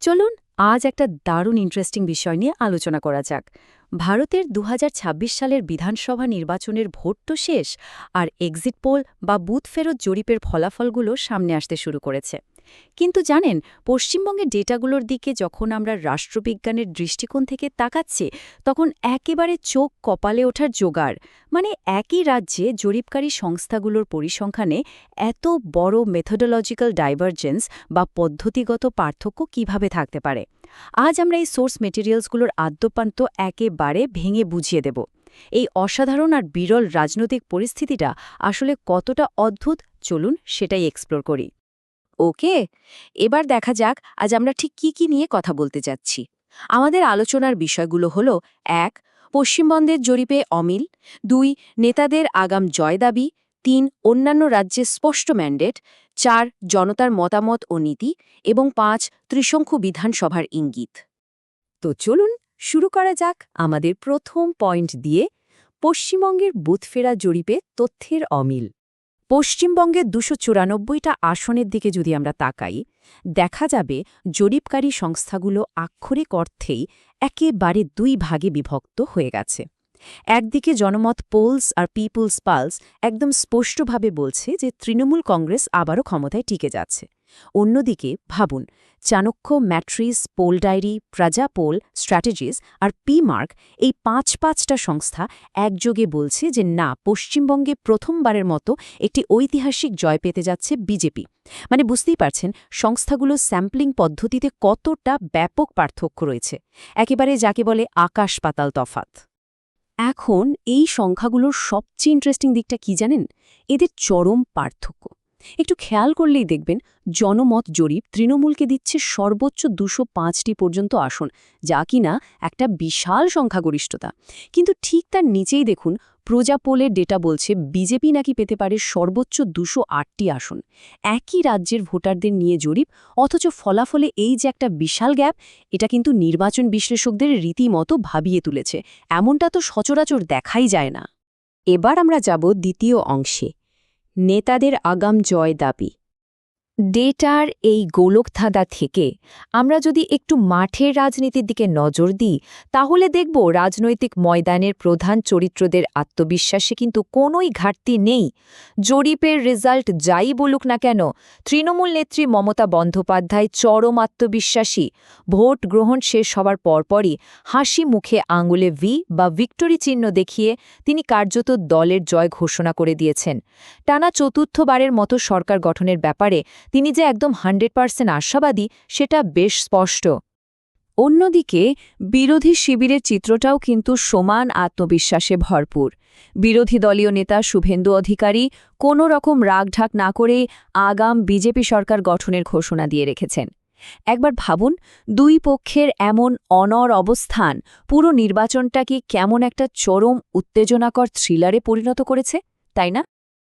চলুন আজ একটা দারুণ ইন্টারেস্টিং বিষয় নিয়ে আলোচনা করা যাক। ভারতের ২০২৬ সালের বিধানসভা নির্বাচনের ভোট তো শেষ, আর এক্সিট পোল বা বুথ ফেরত জরিপের ফলাফলগুলো সামনে আসতে শুরু করেছে। কিন্তু জানেন, পশ্চিমবঙ্গের ডেটাগুলোর দিকে যখন আমরা রাষ্ট্রবিজ্ঞানের দৃষ্টিকোণ থেকে তাকাচ্ছি, তখন একেবারে চোখ কপালে ওঠার জোগাড়। মানে একই রাজ্যে জরিপকারী সংস্থাগুলোর পরিসংখ্যানে এত বড় মেথোডোলজিক্যাল ডাইভারজেন্স বা পদ্ধতিগত পার্থক্য কিভাবে থাকতে পারে। আজ আমরা এই সোর্স মেটেরিয়ালসগুলোর আদ্যোপান্ত একেবারে ভেঙে বুঝিয়ে দেব। এই অসাধারণ আর বিরল রাজনৈতিক পরিস্থিতিটা আসলে কতটা অদ্ভুত, চলুন সেটাই এক্সপ্লোর করি। ওকে, এবার দেখা যাক আজ আমরা ঠিক কি নিয়ে কথা বলতে যাচ্ছি। আমাদের আলোচনার বিষয়গুলো হলো: ১. পশ্চিমবঙ্গের জরিপে অমিল, ২. নেতাদের আগাম জয় দাবি, ৩. অন্যান্য রাজ্যে স্পষ্ট ম্যান্ডেট, ৪. জনতার মতামত ও নীতি এবং ৫. ত্রিশঙ্কু বিধানসভার ইঙ্গিত। তো চলুন শুরু করা যাক আমাদের প্রথম পয়েন্ট দিয়ে, পশ্চিমবঙ্গের বুথফেরা জরিপে তথ্যের অমিল। পশ্চিমবঙ্গে ২৯৪টা আসনের দিকে যদি আমরা তাকাই, দেখা যাবে জরিপকারী সংস্থাগুলো আক্ষরিক অর্থেই একেবারে দুই ভাগে বিভক্ত হয়ে গেছে। একদিকে জনমত পোলস আর পিপলস পালস একদম স্পষ্টভাবে বলছে যে তৃণমূল কংগ্রেস আবারও ক্ষমতায় টিকে যাচ্ছে। অন্যদিকে ভাবুন, চাণক্য, ম্যাট্রিস, পোল ডায়েরি, প্রজা পোল, স্ট্র্যাটেজিস আর পি-মার্ক, এই পাঁচটা সংস্থা একযোগে বলছে যে না, পশ্চিমবঙ্গে প্রথমবারের মতো একটি ঐতিহাসিক জয় পেতে যাচ্ছে বিজেপি। মানে বুঝতেই পারছেন সংস্থাগুলো স্যাম্পলিং পদ্ধতিতে কতটা ব্যাপক পার্থক্য রয়েছে, একেবারে যাকে বলে আকাশ পাতাল তফাত। এখন এই সংখ্যাগুলোর সবচেয়ে ইন্টারেস্টিং দিকটা কি জানেন? এদের চরম পার্থক্য একটু খেয়াল করলেই দেখবেন, জনমত জরিপ তৃণমূলকে দিচ্ছে সর্বোচ্চ ২০৫টি পর্যন্ত আসন, যা কিনা একটা বিশাল সংখ্যাগরিষ্ঠতা। কিন্তু ঠিক তার নিচেই দেখুন, প্রজা পোলের ডেটা বলছে বিজেপি নাকি পেতে পারে সর্বোচ্চ ২০৮টি আসন। একই রাজ্যের ভোটারদের নিয়ে জরিপ, অথচ ফলাফলে এই যে একটা বিশাল গ্যাপ, এটা কিন্তু নির্বাচন বিশ্লেষকদের রীতিমতো ভাবিয়ে তুলেছে। এমনটা তো সচরাচর দেখাই যায় না। এবার আমরা যাব দ্বিতীয় অংশে, নেতাদের আগাম জয় দাবি। ডেটার এই গোলকধাঁধা থেকে আমরা যদি একটু মাঠের রাজনীতির দিকে নজর দিই, তাহলে দেখব রাজনৈতিক ময়দানের প্রধান চরিত্রদের আত্মবিশ্বাসে কিন্তু কোনোই ঘাটতি নেই। জরিপের রেজাল্ট যাই বলুক না কেন, তৃণমূল নেত্রী মমতা বন্দ্যোপাধ্যায় চরম আত্মবিশ্বাসী। ভোট গ্রহণ শেষ হবার পরপরই হাসি মুখে আঙুলে ভি বা ভিক্টোরি চিহ্ন দেখিয়ে তিনি কার্যত দলের জয় ঘোষণা করে দিয়েছেন। টানা চতুর্থবারের মতো সরকার গঠনের ব্যাপারে তিনি যে একদম 100% আশাবাদী, সেটা বেশ স্পষ্ট। অন্যদিকে বিরোধী শিবিরের চিত্রটাও কিন্তু সমান আত্মবিশ্বাসে ভরপুর। বিরোধী দলীয় নেতা শুভেন্দু অধিকারী কোনো রকম রাগঢাক না করেই আগাম বিজেপি সরকার গঠনের ঘোষণা দিয়ে রেখেছেন। একবার ভাবুন, দুই পক্ষের এমন অনড় অবস্থান পুরো নির্বাচনটাকে কেমন একটা চরম উত্তেজনাকর থ্রিলারে পরিণত করেছে, তাই না?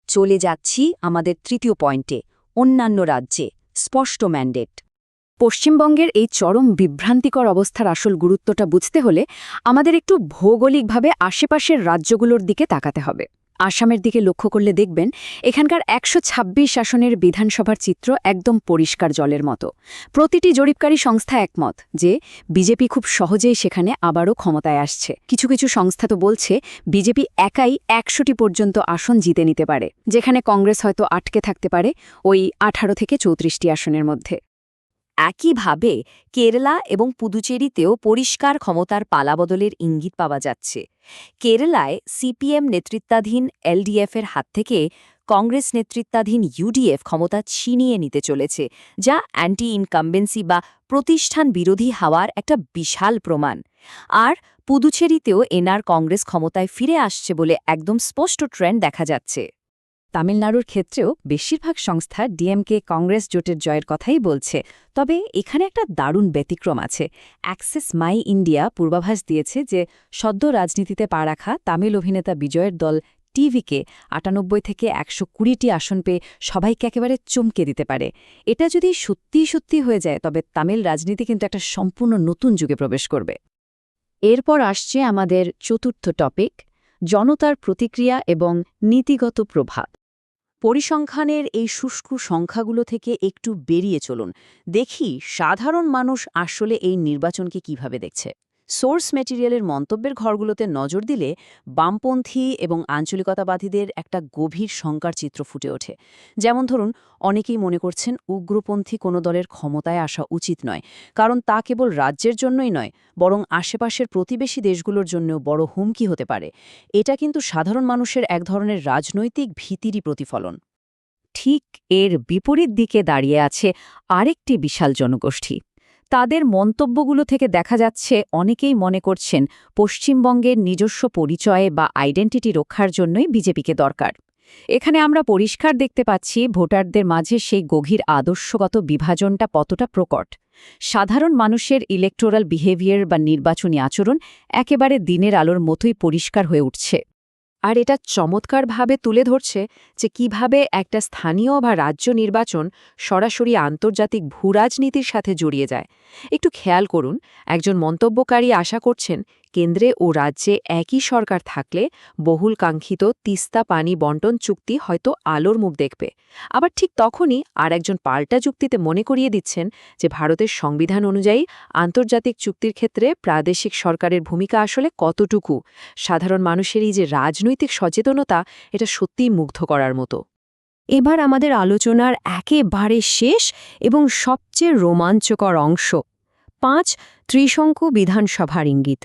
চলে যাচ্ছি আমাদের তৃতীয় পয়েন্টে, অন্যান্য রাজ্যে স্পষ্ট ম্যান্ডেট। পশ্চিমবঙ্গের এই চরম বিভ্রান্তিকর অবস্থার আসল গুরুত্বটা বুঝতে হলে আমাদের একটু ভৌগোলিকভাবে আশেপাশের রাজ্যগুলোর দিকে তাকাতে হবে। আসামের দিকে লক্ষ্য করলে দেখবেন, এখানকার ১২৬ আসনের বিধানসভার চিত্র একদম পরিষ্কার জলের মতো। প্রতিটি জরিপকারী সংস্থা একমত যে বিজেপি খুব সহজেই সেখানে আবারও ক্ষমতায় আসছে। কিছু কিছু সংস্থা তো বলছে বিজেপি একাই ১০০টি পর্যন্ত আসন জিতে নিতে পারে, যেখানে কংগ্রেস হয়তো আটকে থাকতে পারে ওই ১৮ থেকে ৩৪টি আসনের মধ্যে। একইভাবে কেরালা এবং পুদুচেরিতেও পরিষ্কার ক্ষমতার পালাবদলের ইঙ্গিত পাওয়া যাচ্ছে। কেরালায় সিপিএম নেতৃত্বাধীন এলডিএফের হাত থেকে কংগ্রেস নেতৃত্বাধীন ইউডিএফ ক্ষমতা ছিনিয়ে নিতে চলেছে, যা অ্যান্টি ইনকামবেন্সি বা প্রতিষ্ঠান বিরোধী হওয়ার একটা বিশাল প্রমাণ। আর পুদুচেরিতেও এনআর কংগ্রেস ক্ষমতায় ফিরে আসছে বলে একদম স্পষ্ট ট্রেন্ড দেখা যাচ্ছে। তামিলনাড়ুর ক্ষেত্রেও বেশিরভাগ সংস্থা ডিএমকে কংগ্রেস জোটের জয়ের কথাই বলছে, তবে এখানে একটা দারুণ ব্যতিক্রম আছে। অ্যাক্সেস মাই ইন্ডিয়া পূর্বাভাস দিয়েছে যে সদ্য রাজনীতিতে পা রাখা তামিল অভিনেতা বিজয়ের দল টিভিকে ৯৮ থেকে ১২০টি আসন পেয়ে সবাইকে একেবারে চমকে দিতে পারে। এটা যদি সত্যি হয়ে যায়, তবে তামিল রাজনীতি কিন্তু একটা সম্পূর্ণ নতুন যুগে প্রবেশ করবে। এরপর আসছে আমাদের চতুর্থ টপিক, জনতার প্রতিক্রিয়া এবং নীতিগত প্রভাব। পরিসংখ্যানের এই শুষ্ক সংখ্যাগুলো থেকে একটু বেরিয়ে চলুন, দেখি সাধারণ মানুষ আসলে এই নির্বাচনকে কিভাবে দেখছে। সোর্স ম্যাটেরিয়ালের মন্তব্যের ঘরগুলোতে নজর দিলে বামপন্থী এবং আঞ্চলিকতাবাদীদের একটা গভীর শঙ্কার চিত্র ফুটে ওঠে। যেমন ধরুন, অনেকেই মনে করছেন উগ্রপন্থী কোনো দলের ক্ষমতায় আসা উচিত নয়, কারণ তা কেবল রাজ্যের জন্যই নয়, বরং আশেপাশের প্রতিবেশী দেশগুলোর জন্যও বড় হুমকি হতে পারে। এটা কিন্তু সাধারণ মানুষের এক ধরনের রাজনৈতিক ভীতিরই প্রতিফলন। ঠিক এর বিপরীত দিকে দাঁড়িয়ে আছে আরেকটি বিশাল জনগোষ্ঠী। তাদের মন্তব্যগুলো থেকে দেখা যাচ্ছে অনেকেই মনে করছেন পশ্চিমবঙ্গের নিজস্ব পরিচয়ে বা আইডেন্টিটি রক্ষার জন্যই বিজেপিকে দরকার। এখানে আমরা পরিষ্কার দেখতে পাচ্ছি ভোটারদের মাঝে সেই গভীর আদর্শগত বিভাজনটা কতটা প্রকট। সাধারণ মানুষের ইলেকটোরাল বিহেভিয়ার বা নির্বাচনী আচরণ একেবারে দিনের আলোর মতোই পরিষ্কার হয়ে উঠছে। আর এটা চমৎকারভাবে তুলে ধরছে যে কিভাবে একটা স্থানীয় বা রাজ্য নির্বাচন সরাসরি আন্তর্জাতিক ভূরাজনীতির সাথে জড়িয়ে যায়। একটু খেয়াল করুন, একজন মন্তব্যকারী আশা করছেন কেন্দ্রে ও রাজ্যে একই সরকার থাকলে বহুল কাঙ্ক্ষিত তিস্তা পানি বন্টন চুক্তি হয়তো আলোর মুখ দেখবে। আবার ঠিক তখনই আরেকজন পাল্টা যুক্তিতে মনে করিয়ে দিচ্ছেন যে ভারতের সংবিধান অনুযায়ী আন্তর্জাতিক চুক্তির ক্ষেত্রে প্রাদেশিক সরকারের ভূমিকা আসলে কতটুকু। সাধারণ মানুষের এই যে রাজনৈতিক সচেতনতা, এটা সত্যিই মুগ্ধ করার মতো। এবার আমাদের আলোচনার একেবারে শেষ এবং সবচেয়ে রোমাঞ্চকর অংশ, ৫ ত্রিশঙ্কু বিধানসভার ইঙ্গিত।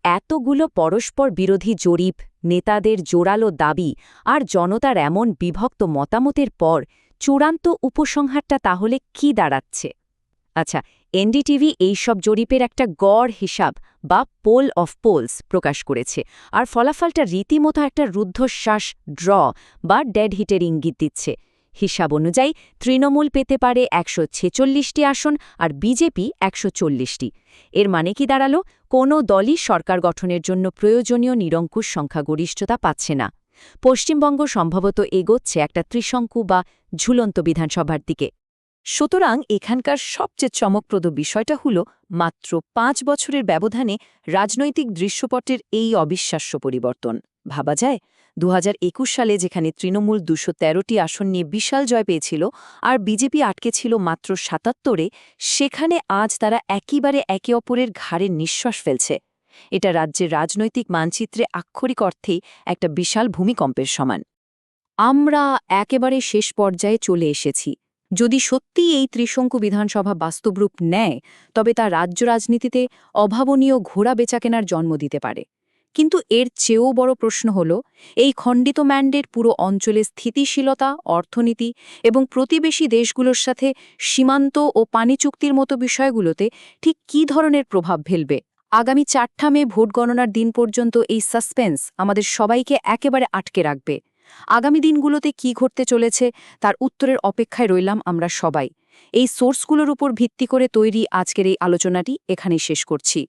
এতগুলো পরস্পর বিরোধী জরিপ, নেতাদের জোরালো দাবি আর জনতার এমন বিভক্ত মতামতের পর চূড়ান্ত উপসংহারটা তাহলে কি দাঁড়াচ্ছে? আচ্ছা, এনডিটিভি এইসব জরিপের একটা গড় হিসাব বা পোল অফ পোলস প্রকাশ করেছে, আর ফলাফলটা রীতিমতো একটা রুদ্ধশ্বাস ড্র বা ডেড হিটের ইঙ্গিত দিচ্ছে। হিসাব অনুযায়ী তৃণমূল পেতে পারে ১৪৬টি আসন আর বিজেপি ১৪০টি। এর মানে কি দাঁড়ালো? কোনো দলই সরকার গঠনের জন্য প্রয়োজনীয় নিরঙ্কুশ সংখ্যাগরিষ্ঠতা পাচ্ছে না। পশ্চিমবঙ্গ সম্ভবত এগোচ্ছে একটা ত্রিশঙ্কু বা ঝুলন্ত বিধানসভার দিকে। সুতরাং এখানকার সবচেয়ে চমকপ্রদ বিষয়টা হল মাত্র ৫ বছরের ব্যবধানে রাজনৈতিক দৃশ্যপটের এই অবিশ্বাস্য পরিবর্তন। ভাবা যায় ২০২১ সালে যেখানে তৃণমূল ২১৩টি আসন নিয়ে বিশাল জয় পেয়েছিল আর বিজেপি আটকে ছিল মাত্র ৭৭-এ, সেখানে আজ তারা একেবারে একে অপরের ঘাড়ে নিঃশ্বাস ফেলছে। এটা রাজ্যের রাজনৈতিক মানচিত্রে আক্ষরিক অর্থেই একটা বিশাল ভূমিকম্পের সমান। আমরা একেবারে শেষ পর্যায়ে চলে এসেছি। যদি সত্যিই এই ত্রিশঙ্কু বিধানসভা বাস্তবরূপ নেয়, তবে তা রাজ্য রাজনীতিতে অভাবনীয় ঘোড়া বেচাকেনার জন্ম দিতে পারে। কিন্তু এর চেয়েও বড় প্রশ্ন হল, এই খণ্ডিত ম্যান্ডেট পুরো অঞ্চলে স্থিতিশীলতা, অর্থনীতি এবং প্রতিবেশী দেশগুলোর সাথে সীমান্ত ও পানি চুক্তির মতো বিষয়গুলোতে ঠিক কী ধরনের প্রভাব ফেলবে। আগামী ৪ঠা মে ভোট গণনার দিন পর্যন্ত এই সাসপেন্স আমাদের সবাইকে একেবারে আটকে রাখবে। আগামী দিনগুলোতে কি ঘটতে চলেছে তার উত্তরের অপেক্ষায় রইলাম আমরা সবাই। এই সোর্সগুলোর উপর ভিত্তি করে তৈরি আজকের এই আলোচনাটি এখানেই শেষ করছি।